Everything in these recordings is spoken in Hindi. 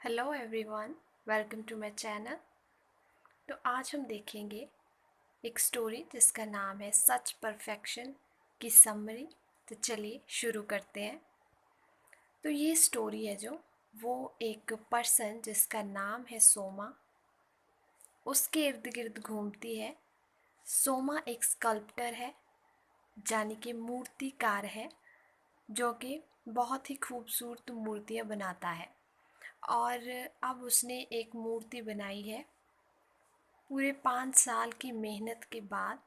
Hello everyone, welcome to my channel. तो आज हम देखेंगे एक स्टोरी जिसका नाम है सच परफेक्शन की समरी। तो चलिए शुरू करते हैं। तो ये स्टोरी है जो वो एक पर्सन जिसका नाम है सोमा, उसके इर्द गिर्द घूमती है। सोमा एक स्कल्प्टर है, यानी कि मूर्तिकार है, जो कि बहुत ही खूबसूरत मूर्तियाँ बनाता है। और अब उसने एक मूर्ति बनाई है। पूरे 5 साल की मेहनत के बाद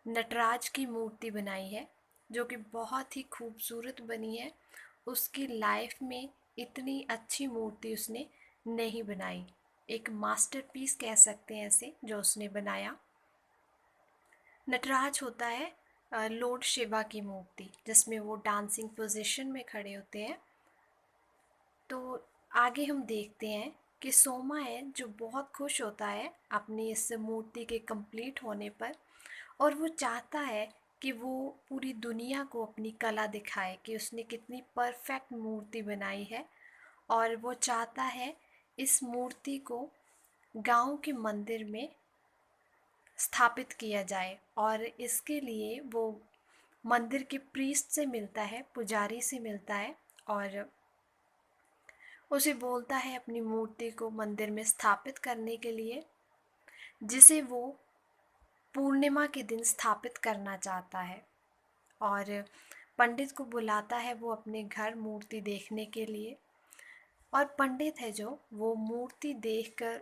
नटराज की मूर्ति बनाई है, जो कि बहुत ही खूबसूरत बनी है। उसकी लाइफ में इतनी अच्छी मूर्ति उसने नहीं बनाई। एक मास्टरपीस कह सकते हैं ऐसे जो उसने बनाया। नटराज होता है लॉर्ड शिवा की मूर्ति, जिसमें वो डांसिंग पोजीशन में खड़े होते हैं। तो आगे हम देखते हैं कि सोमा है जो बहुत खुश होता है अपनी इस मूर्ति के कंप्लीट होने पर, और वो चाहता है कि वो पूरी दुनिया को अपनी कला दिखाए कि उसने कितनी परफेक्ट मूर्ति बनाई है। और वो चाहता है इस मूर्ति को गांव के मंदिर में स्थापित किया जाए, और इसके लिए वो मंदिर के प्रीस्ट से मिलता है, पुजारी से मिलता है, और उसे बोलता है अपनी मूर्ति को मंदिर में स्थापित करने के लिए, जिसे वो पूर्णिमा के दिन स्थापित करना चाहता है। और पंडित को बुलाता है वो अपने घर मूर्ति देखने के लिए। और पंडित है जो वो मूर्ति देखकर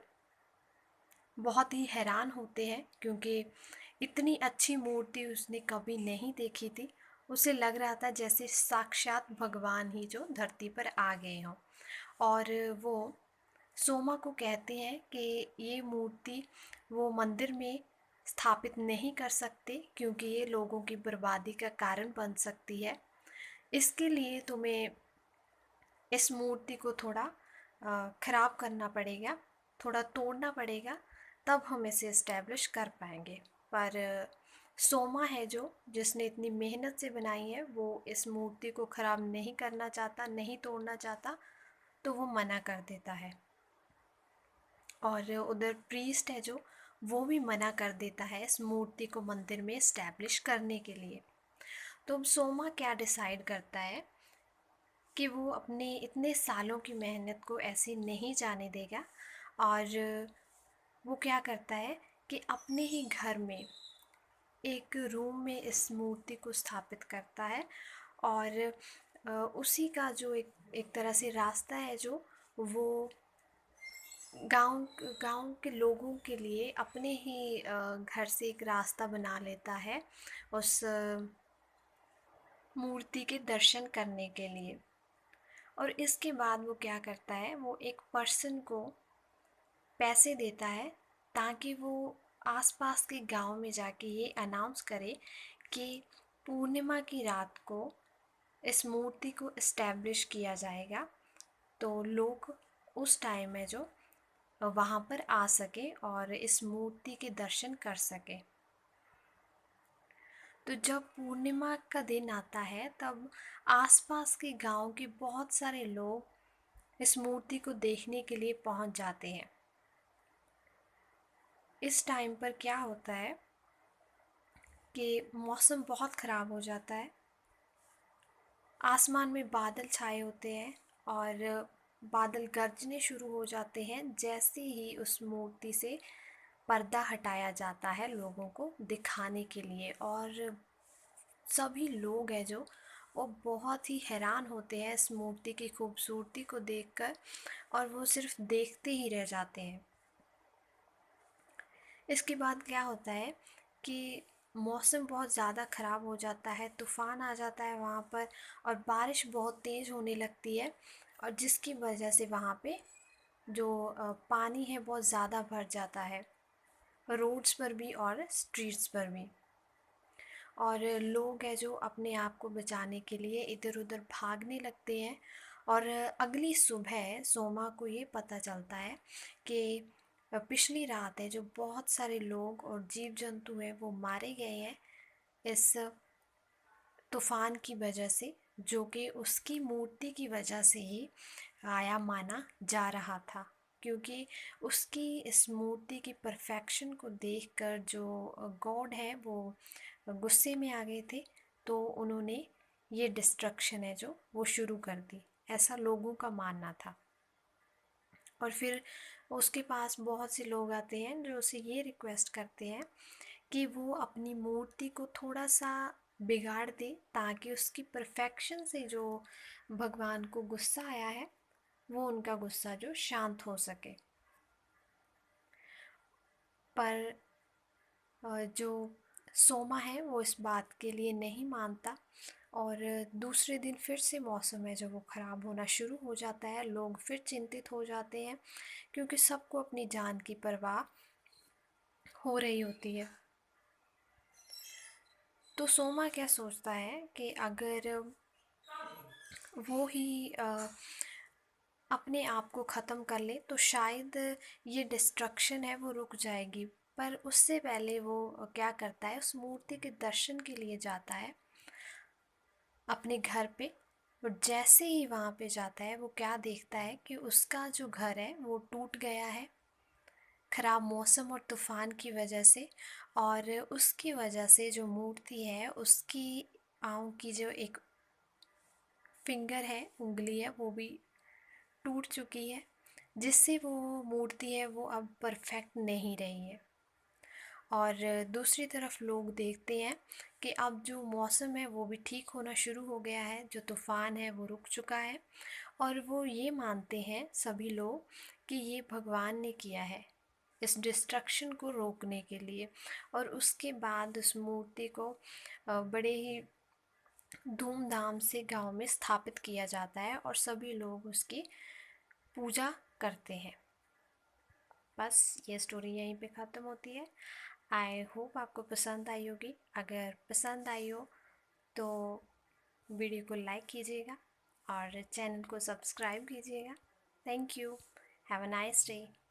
बहुत ही हैरान होते हैं, क्योंकि इतनी अच्छी मूर्ति उसने कभी नहीं देखी थी। उसे लग रहा था जैसे साक्षात भगवान ही जो धरती पर आ गए हों। और वो सोमा को कहते हैं कि ये मूर्ति वो मंदिर में स्थापित नहीं कर सकते, क्योंकि ये लोगों की बर्बादी का कारण बन सकती है। इसके लिए तुम्हें इस मूर्ति को थोड़ा ख़राब करना पड़ेगा, थोड़ा तोड़ना पड़ेगा, तब हम इसे इस्टेब्लिश कर पाएंगे। पर सोमा है जो जिसने इतनी मेहनत से बनाई है, वो इस मूर्ति को ख़राब नहीं करना चाहता, नहीं तोड़ना चाहता, तो वो मना कर देता है। और उधर प्रीस्ट है जो वो भी मना कर देता है इस मूर्ति को मंदिर में इस्टेब्लिश करने के लिए। तो अब सोमा क्या डिसाइड करता है कि वो अपने इतने सालों की मेहनत को ऐसे नहीं जाने देगा। और वो क्या करता है कि अपने ही घर में एक रूम में इस मूर्ति को स्थापित करता है। और उसी का जो एक तरह से रास्ता है जो वो गांव गांव के लोगों के लिए अपने ही घर से एक रास्ता बना लेता है उस मूर्ति के दर्शन करने के लिए। और इसके बाद वो क्या करता है, वो एक पर्सन को पैसे देता है ताकि वो आसपास के गांव में जाके ये अनाउंस करे कि पूर्णिमा की रात को इस मूर्ति को इस्टेब्लिश किया जाएगा। तो लोग उस टाइम में जो वहाँ पर आ सके और इस मूर्ति के दर्शन कर सके। तो जब पूर्णिमा का दिन आता है तब आसपास के गांव के बहुत सारे लोग इस मूर्ति को देखने के लिए पहुंच जाते हैं। इस टाइम पर क्या होता है कि मौसम बहुत ख़राब हो जाता है। आसमान में बादल छाए होते हैं और बादल गरजने शुरू हो जाते हैं जैसे ही उस मूर्ति से पर्दा हटाया जाता है लोगों को दिखाने के लिए। और सभी लोग हैं जो वो बहुत ही हैरान होते हैं इस मूर्ति की खूबसूरती को देखकर, और वो सिर्फ देखते ही रह जाते हैं। इसके बाद क्या होता है कि मौसम बहुत ज़्यादा ख़राब हो जाता है, तूफ़ान आ जाता है वहाँ पर, और बारिश बहुत तेज़ होने लगती है, और जिसकी वजह से वहाँ पे जो पानी है बहुत ज़्यादा भर जाता है, रोड्स पर भी और स्ट्रीट्स पर भी। और लोग हैं जो अपने आप को बचाने के लिए इधर उधर भागने लगते हैं। और अगली सुबह सोमा को ये पता चलता है कि पिछली रात है जो बहुत सारे लोग और जीव जंतु हैं वो मारे गए हैं इस तूफान की वजह से। जो कि उसकी मूर्ति की वजह से ही आया माना जा रहा था, क्योंकि उसकी इस मूर्ति की परफेक्शन को देखकर जो गॉड है वो गुस्से में आ गए थे। तो उन्होंने ये डिस्ट्रक्शन है जो वो शुरू कर दी, ऐसा लोगों का मानना था। और फिर उसके पास बहुत से लोग आते हैं जो उसे ये रिक्वेस्ट करते हैं कि वो अपनी मूर्ति को थोड़ा सा बिगाड़ दे, ताकि उसकी परफेक्शन से जो भगवान को गुस्सा आया है वो उनका गुस्सा जो शांत हो सके। पर जो सोमा है वो इस बात के लिए नहीं मानता, और दूसरे दिन फिर से मौसम है जब वो ख़राब होना शुरू हो जाता है, लोग फिर चिंतित हो जाते हैं, क्योंकि सबको अपनी जान की परवाह हो रही होती है। तो सोमा क्या सोचता है कि अगर वो ही अपने आप को ख़त्म कर ले तो शायद ये डिस्ट्रक्शन है वो रुक जाएगी। पर उससे पहले वो क्या करता है, उस मूर्ति के दर्शन के लिए जाता है अपने घर पे। और जैसे ही वहाँ पे जाता है वो क्या देखता है कि उसका जो घर है वो टूट गया है, ख़राब मौसम और तूफ़ान की वजह से। और उसकी वजह से जो मूर्ति है उसकी पाँव की जो एक फिंगर है, उंगली है, वो भी टूट चुकी है, जिससे वो मूर्ति है वो अब परफेक्ट नहीं रही है। और दूसरी तरफ लोग देखते हैं कि अब जो मौसम है वो भी ठीक होना शुरू हो गया है, जो तूफ़ान है वो रुक चुका है, और वो ये मानते हैं सभी लोग कि ये भगवान ने किया है इस डिस्ट्रक्शन को रोकने के लिए। और उसके बाद उस मूर्ति को बड़े ही धूमधाम से गांव में स्थापित किया जाता है और सभी लोग उसकी पूजा करते हैं। बस ये स्टोरी यहीं पे ख़त्म होती है। आई होप आपको पसंद आई होगी। अगर पसंद आई हो तो वीडियो को लाइक कीजिएगा और चैनल को सब्सक्राइब कीजिएगा। Thank you. Have a nice day.